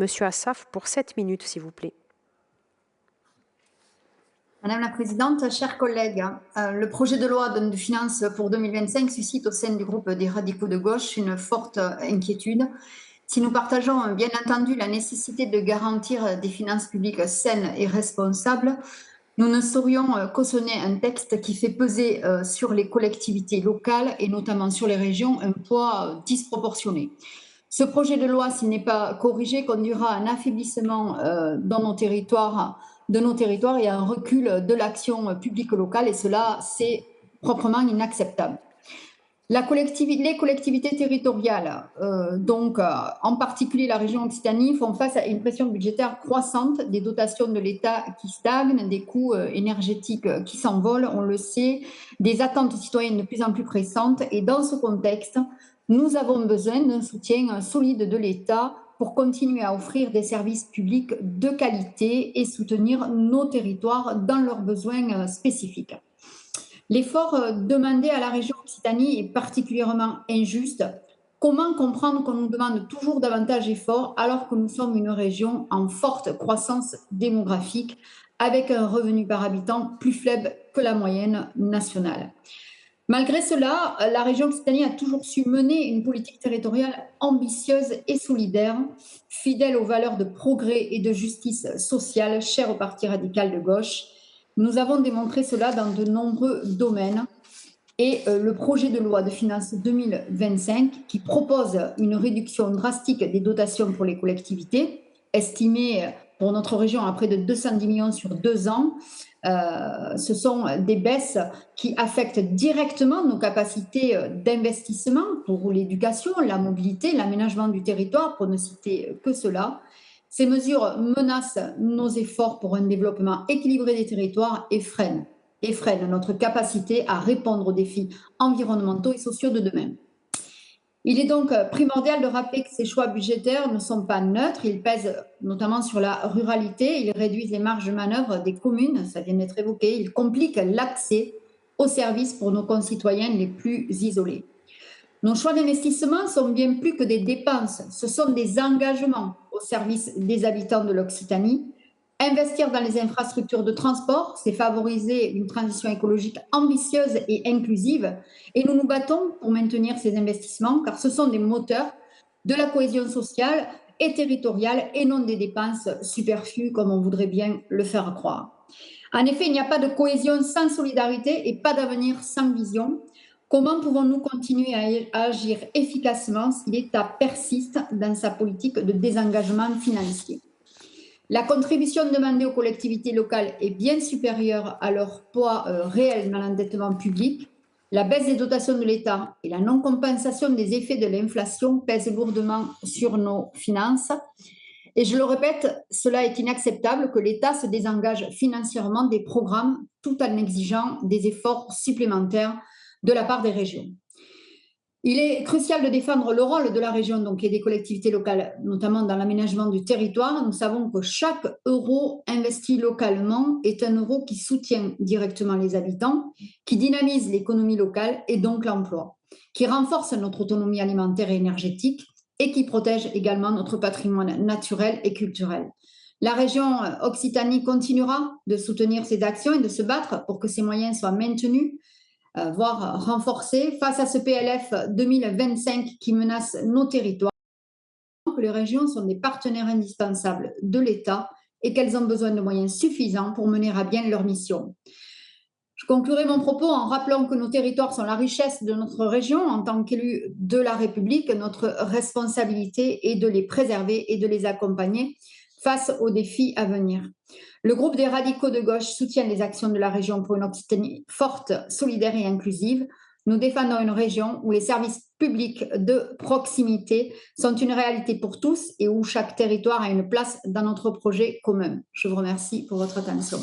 Monsieur Assaf, pour 7 minutes, s'il vous plaît. Madame la Présidente, chers collègues, le projet de loi de finances pour 2025 suscite au sein du groupe des radicaux de gauche une forte inquiétude. Si nous partageons bien entendu la nécessité de garantir des finances publiques saines et responsables, nous ne saurions cautionner un texte qui fait peser sur les collectivités locales et notamment sur les régions un poids disproportionné. Ce projet de loi, s'il n'est pas corrigé, conduira à un affaiblissement de nos territoires et à un recul de l'action publique locale, et cela, c'est proprement inacceptable. Les collectivités territoriales, en particulier la région Occitanie, font face à une pression budgétaire croissante, des dotations de l'État qui stagnent, des coûts énergétiques qui s'envolent, on le sait, des attentes citoyennes de plus en plus pressantes. Et dans ce contexte, nous avons besoin d'un soutien solide de l'État pour continuer à offrir des services publics de qualité et soutenir nos territoires dans leurs besoins spécifiques. L'effort demandé à la région Occitanie est particulièrement injuste. Comment comprendre qu'on nous demande toujours davantage d'efforts alors que nous sommes une région en forte croissance démographique avec un revenu par habitant plus faible que la moyenne nationale? Malgré cela, la région Occitanie a toujours su mener une politique territoriale ambitieuse et solidaire, fidèle aux valeurs de progrès et de justice sociale chères au Parti radical de gauche. Nous avons démontré cela dans de nombreux domaines et le projet de loi de finances 2025 qui propose une réduction drastique des dotations pour les collectivités, estimée pour notre région à près de 210 millions sur 2 ans. Ce sont des baisses qui affectent directement nos capacités d'investissement pour l'éducation, la mobilité, l'aménagement du territoire, pour ne citer que cela. Ces mesures menacent nos efforts pour un développement équilibré des territoires et freinent notre capacité à répondre aux défis environnementaux et sociaux de demain. Il est donc primordial de rappeler que ces choix budgétaires ne sont pas neutres, ils pèsent notamment sur la ruralité, ils réduisent les marges de manœuvre des communes, ça vient d'être évoqué, ils compliquent l'accès aux services pour nos concitoyens les plus isolés. Nos choix d'investissement sont bien plus que des dépenses, ce sont des engagements au service des habitants de l'Occitanie. Investir dans les infrastructures de transport, c'est favoriser une transition écologique ambitieuse et inclusive. Et nous nous battons pour maintenir ces investissements car ce sont des moteurs de la cohésion sociale et territoriale et non des dépenses superflues comme on voudrait bien le faire croire. En effet, il n'y a pas de cohésion sans solidarité et pas d'avenir sans vision. Comment pouvons-nous continuer à agir efficacement si l'État persiste dans sa politique de désengagement financier ? La contribution demandée aux collectivités locales est bien supérieure à leur poids réel dans l'endettement public. La baisse des dotations de l'État et la non-compensation des effets de l'inflation pèsent lourdement sur nos finances. Et je le répète, cela est inacceptable que l'État se désengage financièrement des programmes tout en exigeant des efforts supplémentaires de la part des régions. Il est crucial de défendre le rôle de la région et des collectivités locales, notamment dans l'aménagement du territoire. Nous savons que chaque euro investi localement est un euro qui soutient directement les habitants, qui dynamise l'économie locale et donc l'emploi, qui renforce notre autonomie alimentaire et énergétique et qui protège également notre patrimoine naturel et culturel. La région Occitanie continuera de soutenir ces actions et de se battre pour que ces moyens soient maintenus, voire renforcés face à ce PLF 2025 qui menace nos territoires. Que les régions sont des partenaires indispensables de l'État et qu'elles ont besoin de moyens suffisants pour mener à bien leur mission. Je conclurai mon propos en rappelant que nos territoires sont la richesse de notre région. En tant qu'élus de la République, notre responsabilité est de les préserver et de les accompagner face aux défis à venir. Le groupe des radicaux de gauche soutient les actions de la région pour une Occitanie forte, solidaire et inclusive. Nous défendons une région où les services publics de proximité sont une réalité pour tous et où chaque territoire a une place dans notre projet commun. Je vous remercie pour votre attention.